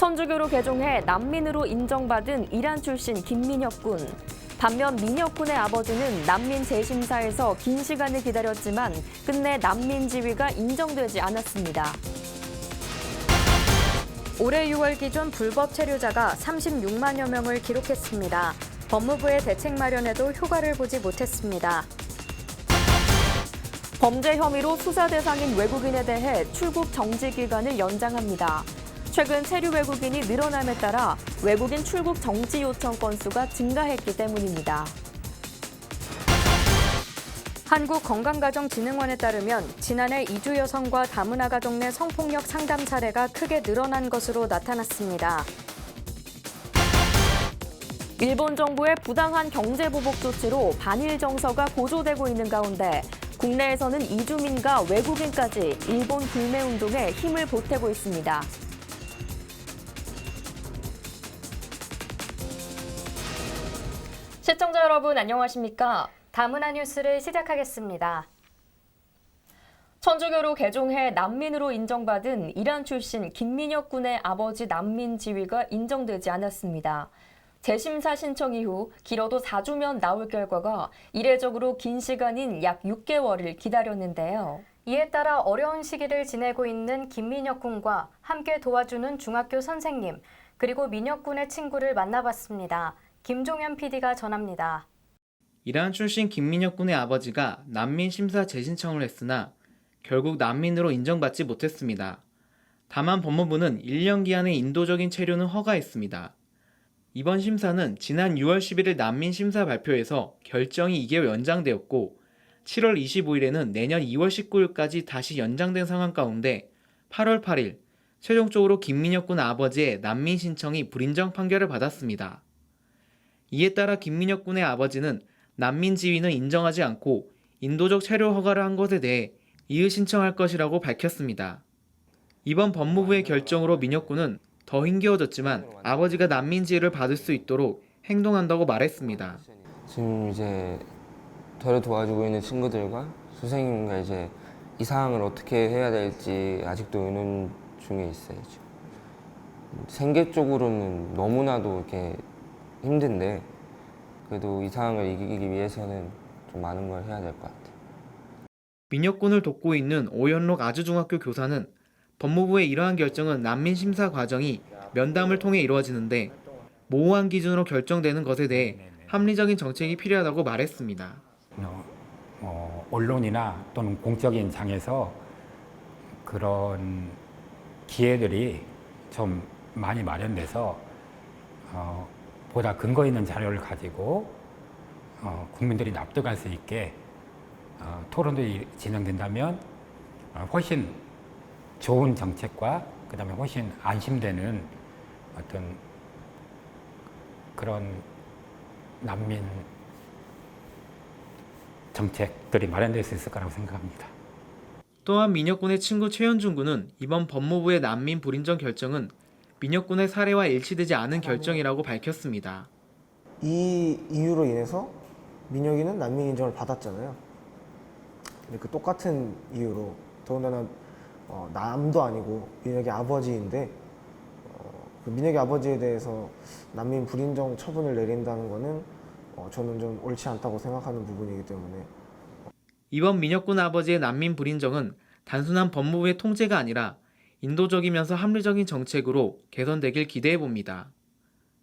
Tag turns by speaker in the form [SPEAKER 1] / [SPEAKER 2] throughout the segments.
[SPEAKER 1] 천주교로 개종해 난민으로 인정받은 이란 출신 김민혁 군. 반면 민혁 군의 아버지는 난민 재심사에서 긴 시간을 기다렸지만 끝내 난민 지위가 인정되지 않았습니다. 올해 6월 기준 불법 체류자가 36만여 명을 기록했습니다. 법무부의 대책 마련에도 효과를 보지 못했습니다. 범죄 혐의로 수사 대상인 외국인에 대해 출국 정지 기간을 연장합니다. 최근 체류 외국인이 늘어남에 따라 외국인 출국 정지 요청 건수가 증가했기 때문입니다. 한국건강가정진흥원에 따르면 지난해 이주 여성과 다문화 가정 내 성폭력 상담 사례가 크게 늘어난 것으로 나타났습니다. 일본 정부의 부당한 경제보복 조치로 반일 정서가 고조되고 있는 가운데 국내에서는 이주민과 외국인까지 일본 불매운동에 힘을 보태고 있습니다. 시청자 여러분 안녕하십니까? 다문화 뉴스를 시작하겠습니다. 천주교로 개종해 난민으로 인정받은 이란 출신 김민혁 군의 아버지 난민 지위가 인정되지 않았습니다. 재심사 신청 이후 길어도 4주면 나올 결과가 이례적으로 긴 시간인 약 6개월을 기다렸는데요. 이에 따라 어려운 시기를 지내고 있는 김민혁 군과 함께 도와주는 중학교 선생님, 그리고 민혁 군의 친구를 만나봤습니다. 김종현 PD가 전합니다.
[SPEAKER 2] 이란 출신 김민혁 군의 아버지가 난민 심사 재신청을 했으나 결국 난민으로 인정받지 못했습니다. 다만 법무부는 1년 기한의 인도적인 체류는 허가했습니다. 이번 심사는 지난 6월 11일 난민 심사 발표에서 결정이 2개월 연장되었고 7월 25일에는 내년 2월 19일까지 다시 연장된 상황 가운데 8월 8일 최종적으로 김민혁 군 아버지의 난민 신청이 불인정 판결을 받았습니다. 이에 따라 김민혁 군의 아버지는 난민 지위는 인정하지 않고 인도적 체류 허가를 한 것에 대해 이의 신청할 것이라고 밝혔습니다. 이번 법무부의 결정으로 민혁 군은 더 힘겨워졌지만 아버지가 난민 지위를 받을 수 있도록 행동한다고 말했습니다.
[SPEAKER 3] 지금 이제 저를 도와주고 있는 친구들과 선생님과 이제 이 상황을 어떻게 해야 될지 아직도 의논 중에 있어요. 생계적으로는 너무나도 이렇게 힘든데 그래도 이 상황을 이기기 위해서는 좀 많은 걸 해야 될 것 같아요.
[SPEAKER 2] 민혁 군을 돕고 있는 오연록 아주중학교 교사는 법무부의 이러한 결정은 난민 심사 과정이 면담을 통해 이루어지는데 모호한 기준으로 결정되는 것에 대해 합리적인 정책이 필요하다고 말했습니다.
[SPEAKER 4] 언론이나 또는 공적인 장에서 그런 기회들이 좀 많이 마련돼서 보다 근거 있는 자료를 가지고 국민들이 납득할 수 있게 토론들이 진행된다면 훨씬 좋은 정책과 그다음에 훨씬 안심되는 어떤 그런 난민 정책들이 마련될 수 있을 거라고 생각합니다.
[SPEAKER 2] 또한 민혁 군의 친구 최현준 군은 이번 법무부의 난민 불인정 결정은 민혁 군의 사례와 일치되지 않은 결정이라고 밝혔습니다.
[SPEAKER 5] 이 이유로 인해서 민혁이는 난민 인정을 받았잖아요. 근데 그 똑같은 이유로 더군다나 남도 아니고 민혁의 아버지인데 그 민혁의 아버지에 대해서 난민 불인정 처분을 내린다는 거는 저는 좀 옳지 않다고 생각하는 부분이기 때문에
[SPEAKER 2] 이번 민혁 군 아버지의 난민 불인정은 단순한 법무부의 통제가 아니라 인도적이면서 합리적인 정책으로 개선되길 기대해봅니다.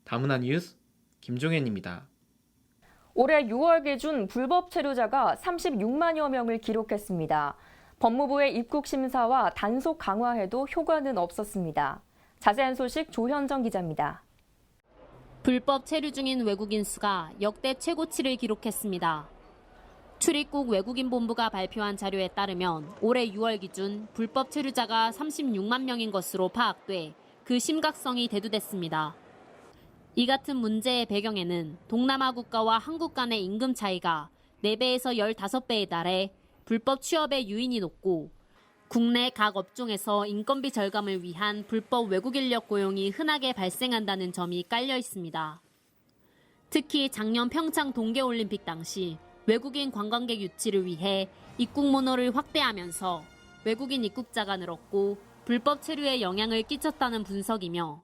[SPEAKER 2] 다문화 뉴스 김종현입니다.
[SPEAKER 1] 올해 6월 기준 불법 체류자가 36만여 명을 기록했습니다. 법무부의 입국 심사와 단속 강화에도 효과는 없었습니다. 자세한 소식 조현정 기자입니다.
[SPEAKER 6] 불법 체류 중인 외국인 수가 역대 최고치를 기록했습니다. 출입국 외국인 본부가 발표한 자료에 따르면 올해 6월 기준 불법 체류자가 36만 명인 것으로 파악돼 그 심각성이 대두됐습니다. 이 같은 문제의 배경에는 동남아 국가와 한국 간의 임금 차이가 4배에서 15배에 달해 불법 취업의 유인이 높고 국내 각 업종에서 인건비 절감을 위한 불법 외국 인력 고용이 흔하게 발생한다는 점이 깔려 있습니다. 특히 작년 평창 동계올림픽 당시 외국인 관광객 유치를 위해 입국 문호를 확대하면서 외국인 입국자가 늘었고 불법 체류에 영향을 끼쳤다는 분석이며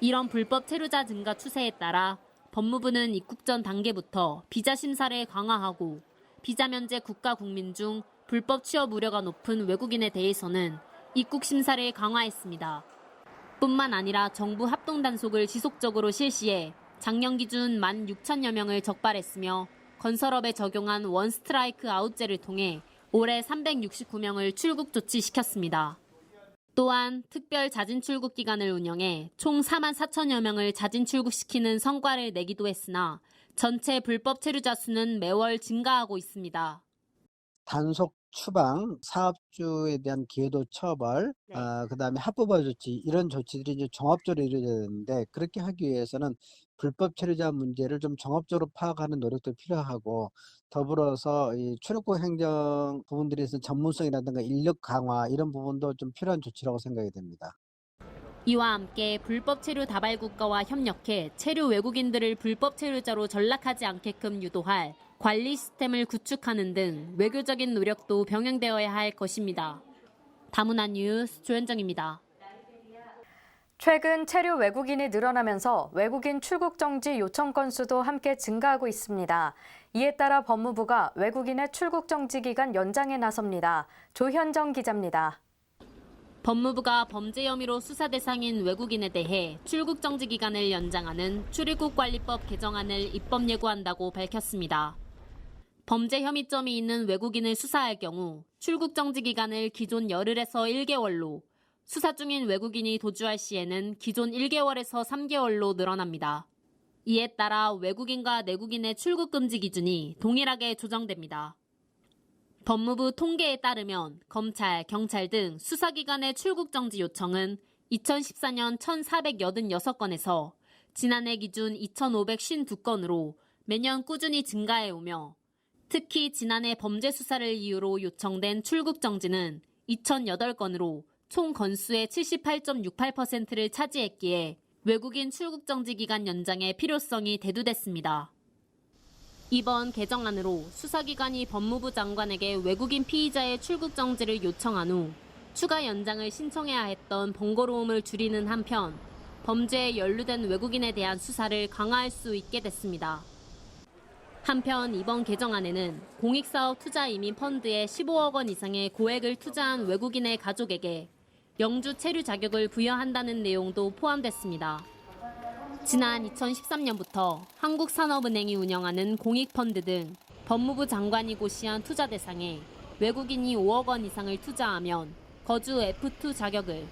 [SPEAKER 6] 이런 불법 체류자 증가 추세에 따라 법무부는 입국 전 단계부터 비자 심사를 강화하고 비자 면제 국가 국민 중 불법 취업 우려가 높은 외국인에 대해서는 입국 심사를 강화했습니다. 뿐만 아니라 정부 합동 단속을 지속적으로 실시해 작년 기준 16,000여 명을 적발했으며 건설업에 적용한 원 스트라이크 아웃제를 통해 올해 369명을 출국 조치시켰습니다. 또한 특별 자진 출국 기간을 운영해 총 44,000여 명을 자진 출국시키는 성과를 내기도 했으나 전체 불법 체류자 수는 매월 증가하고 있습니다.
[SPEAKER 7] 단속 추방, 사업주에 대한 기여도 처벌, 그다음에 합법화 조치 이런 조치들이 이제 종합적으로 이루어져야 되는데 그렇게 하기 위해서는 불법 체류자 문제를 좀 종합적으로 파악하는 노력도 필요하고 더불어서 이 출입국 행정 부분들에서 전문성이라든가 인력 강화 이런 부분도 좀 필요한 조치라고 생각이 됩니다.
[SPEAKER 6] 이와 함께 불법 체류 다발 국가와 협력해 체류 외국인들을 불법 체류자로 전락하지 않게끔 유도할 관리 시스템을 구축하는 등 외교적인 노력도 병행되어야 할 것입니다. 다문화 뉴스 조현정입니다.
[SPEAKER 1] 최근 체류 외국인이 늘어나면서 외국인 출국 정지 요청 건수도 함께 증가하고 있습니다. 이에 따라 법무부가 외국인의 출국 정지 기간 연장에 나섭니다. 조현정 기자입니다.
[SPEAKER 6] 법무부가 범죄 혐의로 수사 대상인 외국인에 대해 출국 정지 기간을 연장하는 출입국관리법 개정안을 입법 예고한다고 밝혔습니다. 범죄 혐의점이 있는 외국인을 수사할 경우 출국 정지 기간을 기존 열흘에서 1개월로, 수사 중인 외국인이 도주할 시에는 기존 1개월에서 3개월로 늘어납니다. 이에 따라 외국인과 내국인의 출국 금지 기준이 동일하게 조정됩니다. 법무부 통계에 따르면 검찰, 경찰 등 수사기관의 출국 정지 요청은 2014년 1,486건에서 지난해 기준 2,552건으로 매년 꾸준히 증가해 오며 특히 지난해 범죄 수사를 이유로 요청된 출국 정지는 2,008건으로 총 건수의 78.68%를 차지했기에 외국인 출국 정지 기간 연장의 필요성이 대두됐습니다. 이번 개정안으로 수사기관이 법무부 장관에게 외국인 피의자의 출국 정지를 요청한 후 추가 연장을 신청해야 했던 번거로움을 줄이는 한편 범죄에 연루된 외국인에 대한 수사를 강화할 수 있게 됐습니다. 한편 이번 개정안에는 공익사업 투자 이민 펀드에 15억 원 이상의 고액을 투자한 외국인의 가족에게 영주 체류 자격을 부여한다는 내용도 포함됐습니다. 지난 2013년부터 한국산업은행이 운영하는 공익펀드 등 법무부 장관이 고시한 투자 대상에 외국인이 5억 원 이상을 투자하면 거주 F2 자격을,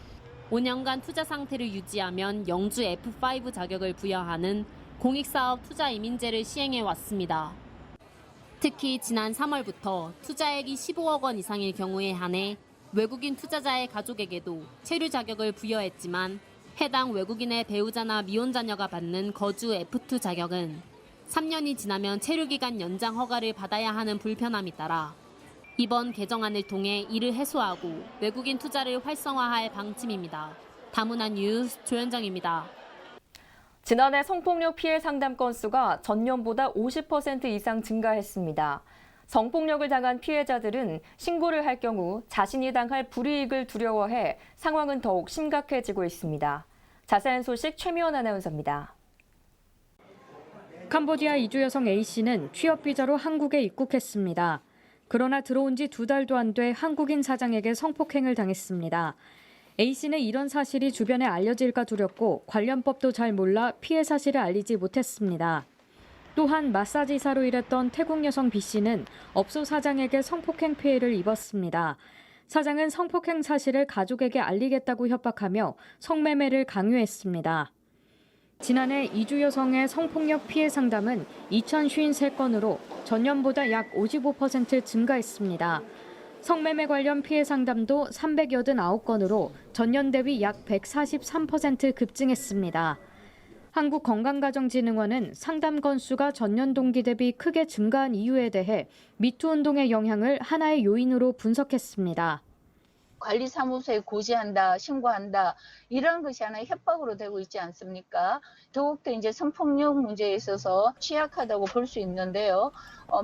[SPEAKER 6] 5년간 투자 상태를 유지하면 영주 F5 자격을 부여하는 공익사업 투자 이민제를 시행해 왔습니다. 특히 지난 3월부터 투자액이 15억 원 이상일 경우에 한해 외국인 투자자의 가족에게도 체류 자격을 부여했지만 해당 외국인의 배우자나 미혼 자녀가 받는 거주 F2 자격은 3년이 지나면 체류기간 연장 허가를 받아야 하는 불편함이 따라 이번 개정안을 통해 이를 해소하고 외국인 투자를 활성화할 방침입니다. 다문화 뉴스 조현정입니다.
[SPEAKER 1] 지난해 성폭력 피해 상담 건수가 전년보다 50% 이상 증가했습니다. 성폭력을 당한 피해자들은 신고를 할 경우 자신이 당할 불이익을 두려워해 상황은 더욱 심각해지고 있습니다. 자세한 소식 최미원 아나운서입니다.
[SPEAKER 8] 캄보디아 이주 여성 A씨는 취업 비자로 한국에 입국했습니다. 그러나 들어온 지 2달도 안 돼 한국인 사장에게 성폭행을 당했습니다. A씨는 이런 사실이 주변에 알려질까 두렵고 관련법도 잘 몰라 피해 사실을 알리지 못했습니다. 또한 마사지사로 일했던 태국 여성 B씨는 업소 사장에게 성폭행 피해를 입었습니다. 사장은 성폭행 사실을 가족에게 알리겠다고 협박하며 성매매를 강요했습니다. 지난해 이주 여성의 성폭력 피해 상담은 2,053건으로 전년보다 약 55% 증가했습니다. 성매매 관련 피해 상담도 389건으로 전년 대비 약 143% 급증했습니다. 한국건강가정진흥원은 상담 건수가 전년 동기 대비 크게 증가한 이유에 대해 미투 운동의 영향을 하나의 요인으로 분석했습니다.
[SPEAKER 9] 관리사무소에 고지한다, 신고한다 이런 것이 하나의 협박으로 되고 있지 않습니까? 더욱더 이제 성폭력 문제에 있어서 취약하다고 볼 수 있는데요.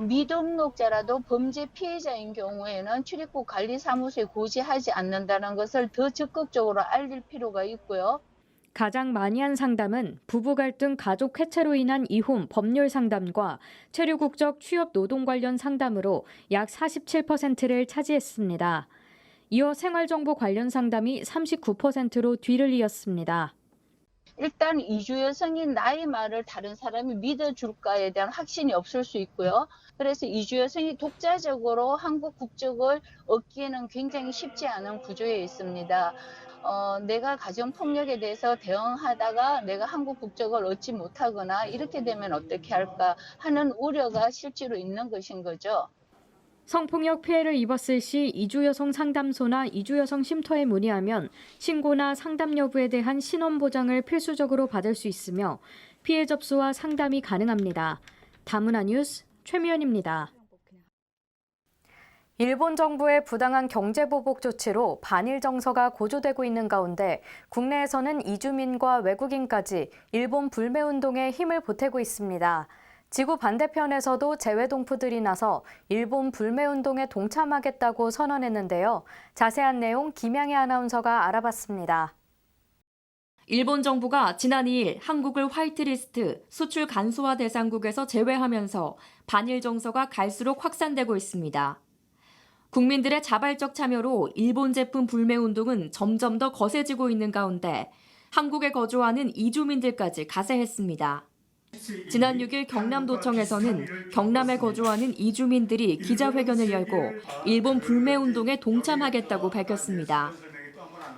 [SPEAKER 9] 미등록자라도 범죄 피해자인 경우에는 출입국 관리사무소에 고지하지 않는다는 것을 더 적극적으로 알릴 필요가 있고요.
[SPEAKER 8] 가장 많이 한 상담은 부부 갈등 가족 해체로 인한 이혼 법률 상담과 체류 국적 취업 노동 관련 상담으로 약 47%를 차지했습니다. 이어 생활정보 관련 상담이 39%로 뒤를 이었습니다.
[SPEAKER 9] 일단 이주 여성이 나의 말을 다른 사람이 믿어줄까에 대한 확신이 없을 수 있고요. 그래서 이주 여성이 독자적으로 한국 국적을 얻기에는 굉장히 쉽지 않은 구조에 있습니다. 내가 가정폭력에 대해서 대응하다가 내가 한국 국적을 얻지 못하거나 이렇게 되면 어떻게 할까 하는 우려가 실제로 있는 것인 거죠.
[SPEAKER 8] 성폭력 피해를 입었을 시 이주여성 상담소나 이주여성 쉼터에 문의하면 신고나 상담 여부에 대한 신원 보장을 필수적으로 받을 수 있으며 피해 접수와 상담이 가능합니다. 다문화 뉴스 최미연입니다. 일본 정부의 부당한 경제보복 조치로 반일 정서가 고조되고 있는 가운데 국내에서는 이주민과 외국인까지 일본 불매운동에 힘을 보태고 있습니다. 지구 반대편에서도 재외동포들이 나서 일본 불매운동에 동참하겠다고 선언했는데요. 자세한 내용 김양희 아나운서가 알아봤습니다.
[SPEAKER 1] 일본 정부가 지난 2일 한국을 화이트리스트 수출 간소화 대상국에서 제외하면서 반일 정서가 갈수록 확산되고 있습니다. 국민들의 자발적 참여로 일본 제품 불매 운동은 점점 더 거세지고 있는 가운데 한국에 거주하는 이주민들까지 가세했습니다. 지난 6일 경남도청에서는 경남에 거주하는 이주민들이 기자회견을 열고 일본 불매 운동에 동참하겠다고 밝혔습니다.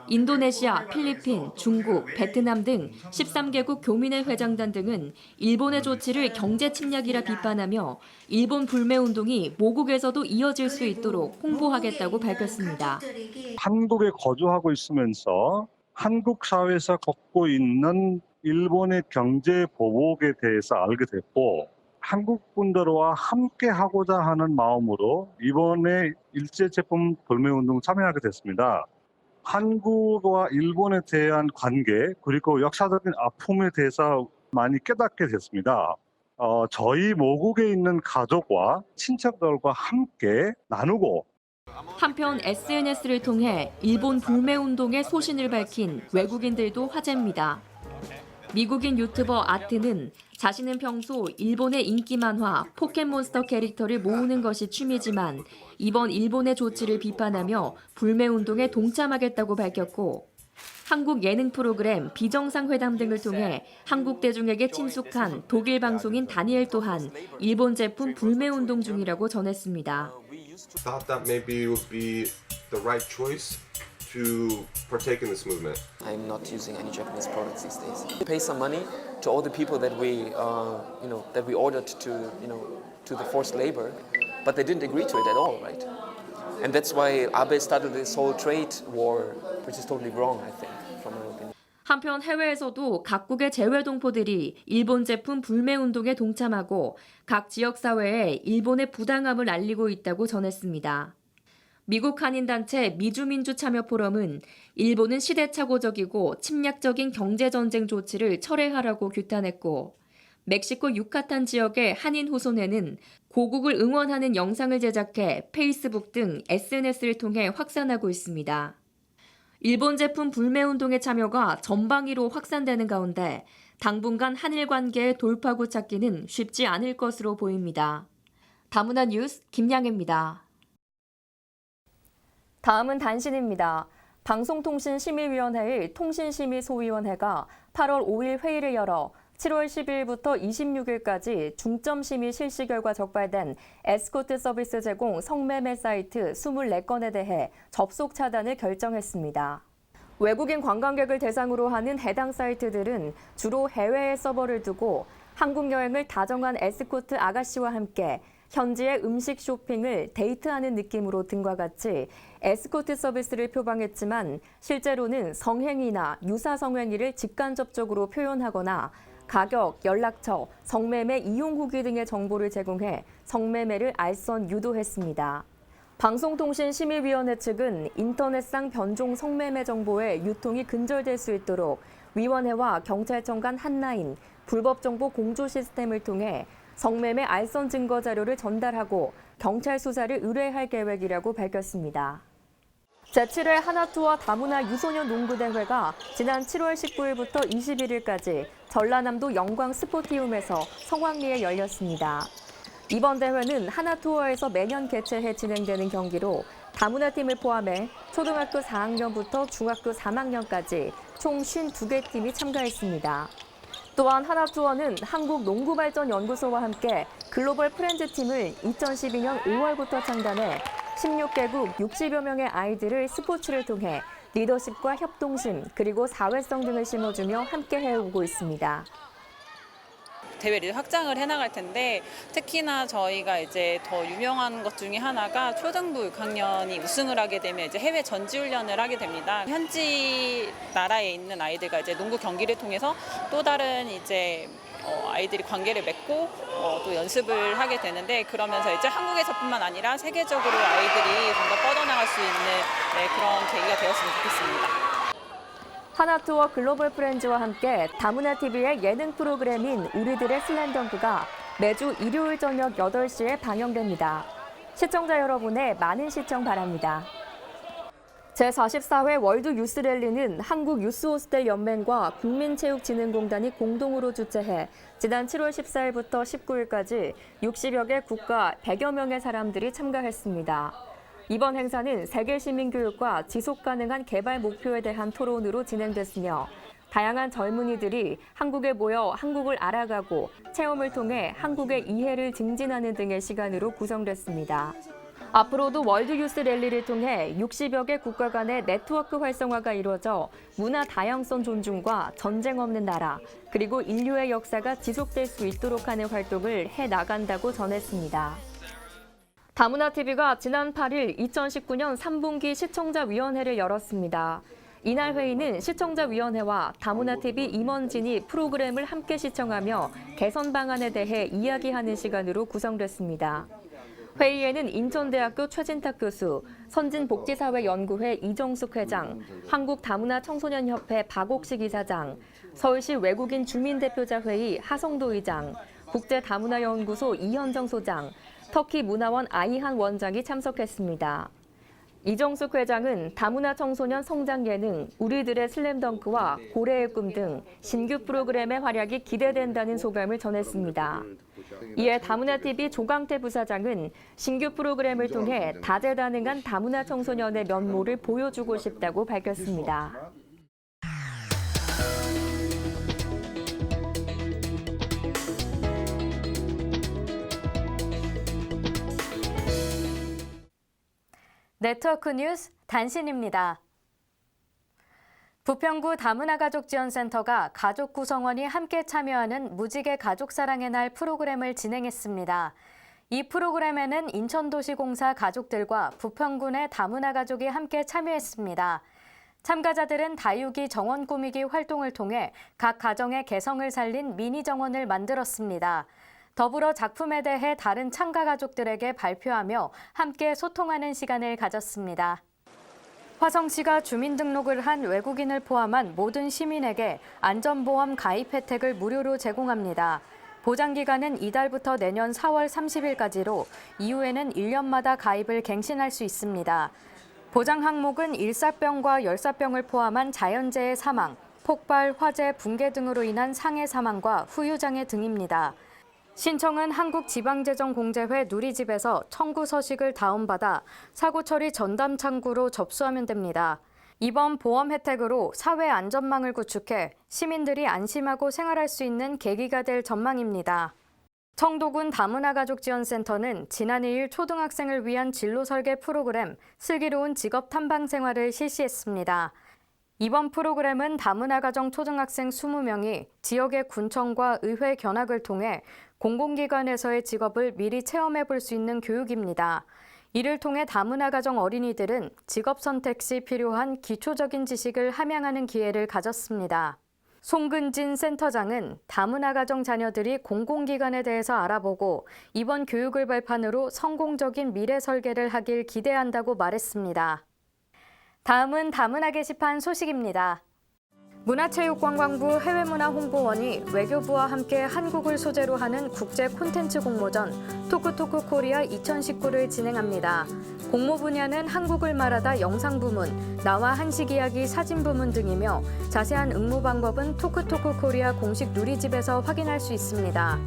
[SPEAKER 1] 인도네시아, 필리핀, 중국, 베트남 등 13개국 교민회 회장단 등은 일본의 조치를 경제 침략이라 비판하며 일본 불매 운동이 모국에서도 이어질 수 있도록 홍보하겠다고 밝혔습니다.
[SPEAKER 10] 한국에 거주하고 있으면서 한국 사회에서 겪고 있는 일본의 경제 보복에 대해서 알게 됐고 한국 분들과 함께 하고자 하는 마음으로 이번에 일제 제품 불매 운동에 참여하게 됐습니다. 한국과 일본에 대한 관계 그리고 역사적인 아픔에 대해서 많이 깨닫게 됐습니다. 저희 모국에 있는 가족과 친척들과 함께 나누고
[SPEAKER 1] 한편 SNS를 통해 일본 불매 운동의 소신을 밝힌 외국인들도 화제입니다. 미국인 유튜버 아트는 자신은 평소 일본의 인기 만화 포켓몬스터 캐릭터를 모으는 것이 취미지만 이번 일본의 조치를 비판하며 불매 운동에 동참하겠다고 밝혔고 한국 예능 프로그램 비정상회담 등을 통해 한국 대중에게 친숙한 독일 방송인 다니엘 또한 일본 제품 불매 운동 중이라고 전했습니다.
[SPEAKER 11] Thought that maybe it would be the right choice to partake in this movement.
[SPEAKER 3] I'm not using any Japanese products these days. We pay some money to all the people that we ordered to the forced labor, but they didn't agree to it at all, right? And that's why Abe started this whole trade war, which is totally wrong, I think, from my opinion.
[SPEAKER 1] 한편 해외에서도 각국의 재외동포들이 일본 제품 불매 운동에 동참하고 각 지역 사회에 일본의 부당함을 알리고 있다고 전했습니다. 미국 한인단체 미주민주 참여 포럼은 일본은 시대착오적이고 침략적인 경제전쟁 조치를 철회하라고 규탄했고 멕시코 유카탄 지역의 한인 후손회는 고국을 응원하는 영상을 제작해 페이스북 등 SNS를 통해 확산하고 있습니다. 일본 제품 불매 운동의 참여가 전방위로 확산되는 가운데 당분간 한일 관계의 돌파구 찾기는 쉽지 않을 것으로 보입니다. 다문화 뉴스 김양혜입니다. 다음은 단신입니다. 방송통신심의위원회의 통신심의소위원회가 8월 5일 회의를 열어 7월 10일부터 26일까지 중점심의 실시 결과 적발된 에스코트 서비스 제공 성매매 사이트 24건에 대해 접속 차단을 결정했습니다. 외국인 관광객을 대상으로 하는 해당 사이트들은 주로 해외에 서버를 두고 한국 여행을 다정한 에스코트 아가씨와 함께 현지의 음식 쇼핑을 데이트하는 느낌으로 등과 같이 에스코트 서비스를 표방했지만 실제로는 성행위나 유사 성행위를 직간접적으로 표현하거나 가격, 연락처, 성매매 이용 후기 등의 정보를 제공해 성매매를 알선 유도했습니다. 방송통신심의위원회 측은 인터넷상 변종 성매매 정보의 유통이 근절될 수 있도록 위원회와 경찰청 간 한라인, 불법 정보 공조 시스템을 통해 성매매 알선 증거 자료를 전달하고 경찰 수사를 의뢰할 계획이라고 밝혔습니다. 제7회 하나투어 다문화 유소년 농구대회가 지난 7월 19일부터 21일까지 전라남도 영광 스포티움에서 성황리에 열렸습니다. 이번 대회는 하나투어에서 매년 개최해 진행되는 경기로 다문화 팀을 포함해 초등학교 4학년부터 중학교 3학년까지 총 52개 팀이 참가했습니다. 또한 하나투어는 한국농구발전연구소와 함께 글로벌 프렌즈 팀을 2012년 5월부터 창단해 16개국 60여 명의 아이들을 스포츠를 통해 리더십과 협동심 그리고 사회성 등을 심어주며 함께 해오고 있습니다.
[SPEAKER 12] 대회를 확장을 해나갈 텐데 특히나 저희가 이제 더 유명한 것 중에 하나가 초등부 6학년이 우승을 하게 되면 이제 해외 전지훈련을 하게 됩니다. 현지 나라에 있는 아이들과 이제 농구 경기를 통해서 또 다른 이제 아이들이 관계를 맺고 또 연습을 하게 되는데 그러면서 이제 한국에서뿐만 아니라 세계적으로 아이들이 좀 더 뻗어나갈 수 있는 그런 계기가 되었으면 좋겠습니다.
[SPEAKER 1] 하나투어 글로벌 프렌즈와 함께 다문화TV의 예능 프로그램인 우리들의 슬램덩크가 매주 일요일 저녁 8시에 방영됩니다. 시청자 여러분의 많은 시청 바랍니다. 제44회 월드 유스랠리는 한국유스호스텔 연맹과 국민체육진흥공단이 공동으로 주최해 지난 7월 14일부터 19일까지 60여 개 국가 100여 명의 사람들이 참가했습니다. 이번 행사는 세계 시민교육과 지속가능한 개발 목표에 대한 토론으로 진행됐으며 다양한 젊은이들이 한국에 모여 한국을 알아가고 체험을 통해 한국의 이해를 증진하는 등의 시간으로 구성됐습니다. 앞으로도 월드 유스 랠리를 통해 60여 개 국가 간의 네트워크 활성화가 이루어져 문화 다양성 존중과 전쟁 없는 나라, 그리고 인류의 역사가 지속될 수 있도록 하는 활동을 해나간다고 전했습니다. 다문화TV가 지난 8일 2019년 3분기 시청자위원회를 열었습니다. 이날 회의는 시청자위원회와 다문화TV 임원진이 프로그램을 함께 시청하며 개선 방안에 대해 이야기하는 시간으로 구성됐습니다. 회의에는 인천대학교 최진탁 교수, 선진복지사회연구회 이정숙 회장, 한국다문화청소년협회 박옥식 이사장, 서울시 외국인 주민대표자회의 하성도 의장, 국제다문화연구소 이현정 소장, 터키 문화원 아이한 원장이 참석했습니다. 이정숙 회장은 다문화 청소년 성장 예능, 우리들의 슬램덩크와 고래의 꿈 등 신규 프로그램의 활약이 기대된다는 소감을 전했습니다. 이에 다문화TV 조강태 부사장은 신규 프로그램을 통해 다재다능한 다문화 청소년의 면모를 보여주고 싶다고 밝혔습니다. 네트워크 뉴스 단신입니다. 부평구 다문화가족지원센터가 가족 구성원이 함께 참여하는 무지개 가족사랑의 날 프로그램을 진행했습니다. 이 프로그램에는 인천도시공사 가족들과 부평군의 다문화가족이 함께 참여했습니다. 참가자들은 다육이 정원 꾸미기 활동을 통해 각 가정의 개성을 살린 미니 정원을 만들었습니다. 더불어 작품에 대해 다른 참가 가족들에게 발표하며 함께 소통하는 시간을 가졌습니다. 화성시가 주민등록을 한 외국인을 포함한 모든 시민에게 안전보험 가입 혜택을 무료로 제공합니다. 보장기간은 이달부터 내년 4월 30일까지로 이후에는 1년마다 가입을 갱신할 수 있습니다. 보장 항목은 일사병과 열사병을 포함한 자연재해 사망, 폭발, 화재, 붕괴 등으로 인한 상해 사망과 후유장애 등입니다. 신청은 한국지방재정공제회 누리집에서 청구 서식을 다운받아 사고 처리 전담 창구로 접수하면 됩니다. 이번 보험 혜택으로 사회 안전망을 구축해 시민들이 안심하고 생활할 수 있는 계기가 될 전망입니다. 청도군 다문화가족지원센터는 지난 2일 초등학생을 위한 진로 설계 프로그램 슬기로운 직업 탐방 생활을 실시했습니다. 이번 프로그램은 다문화가정 초등학생 20명이 지역의 군청과 의회 견학을 통해 공공기관에서의 직업을 미리 체험해 볼 수 있는 교육입니다. 이를 통해 다문화가정 어린이들은 직업 선택 시 필요한 기초적인 지식을 함양하는 기회를 가졌습니다. 송근진 센터장은 다문화가정 자녀들이 공공기관에 대해서 알아보고 이번 교육을 발판으로 성공적인 미래 설계를 하길 기대한다고 말했습니다. 다음은 다문화 게시판 소식입니다. 문화체육관광부 해외문화홍보원이 외교부와 함께 한국을 소재로 하는 국제 콘텐츠 공모전 토크토크 코리아 2019를 진행합니다.
[SPEAKER 8] 공모 분야는 한국을 말하다 영상 부문, 나와 한식 이야기 사진 부문 등이며 자세한 응모 방법은 톡톡 코리아 공식 누리집에서 확인할 수 있습니다.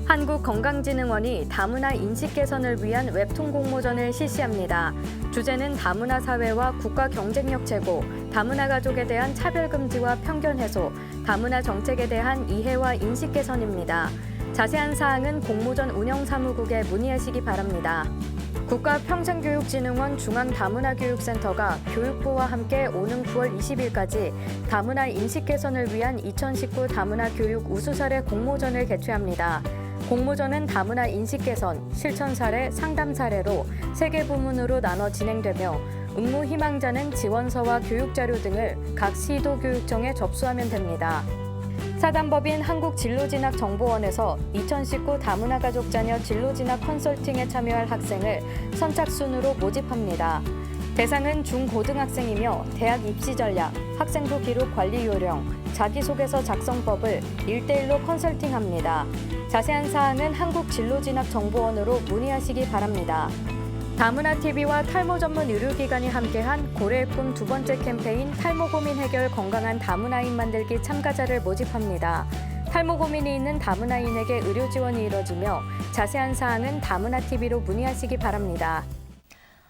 [SPEAKER 8] 한국건강진흥원이 다문화 인식 개선을 위한 웹툰 공모전을 실시합니다. 주제는 다문화 사회와 국가 경쟁력 제고, 다문화 가족에 대한 차별 금지와 편견 해소, 다문화 정책에 대한 이해와 인식 개선입니다. 자세한 사항은 공모전 운영사무국에 문의하시기 바랍니다. 국가평생교육진흥원 중앙다문화교육센터가 교육부와 함께 오는 9월 20일까지 다문화 인식 개선을 위한 2019 다문화 교육 우수 사례 공모전을 개최합니다. 공모전은 다문화 인식 개선, 실천 사례, 상담 사례로 3개 부문으로 나눠 진행되며 응모 희망자는 지원서와 교육자료 등을 각 시도교육청에 접수하면 됩니다. 사단법인 한국진로진학정보원에서 2019 다문화 가족 자녀 진로진학 컨설팅에 참여할 학생을 선착순으로 모집합니다. 대상은 중고등학생이며 대학 입시 전략, 학생부 기록 관리 요령, 자기소개서 작성법을 1대1로 컨설팅합니다. 자세한 사항은 한국진로진학정보원으로 문의하시기 바랍니다. 다문화TV와 탈모 전문 의료기관이 함께한 고래의 꿈 2번째 캠페인 탈모 고민 해결 건강한 다문화인 만들기 참가자를 모집합니다. 탈모 고민이 있는 다문화인에게 의료 지원이 이뤄지며 자세한 사항은 다문화TV로 문의하시기 바랍니다.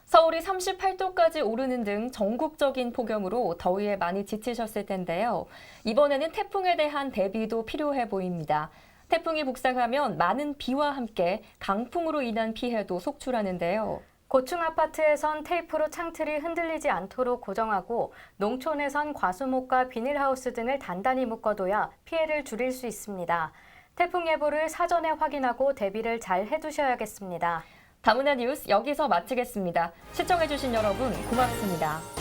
[SPEAKER 1] 서울이 38도까지 오르는 등 전국적인 폭염으로 더위에 많이 지치셨을 텐데요. 이번에는 태풍에 대한 대비도 필요해 보입니다. 태풍이 북상하면 많은 비와 함께 강풍으로 인한 피해도 속출하는데요.
[SPEAKER 8] 고층 아파트에선 테이프로 창틀이 흔들리지 않도록 고정하고 농촌에선 과수목과 비닐하우스 등을 단단히 묶어둬야 피해를 줄일 수 있습니다. 태풍 예보를 사전에 확인하고 대비를 잘 해두셔야겠습니다.
[SPEAKER 1] 다문화 뉴스 여기서 마치겠습니다. 시청해주신 여러분 고맙습니다.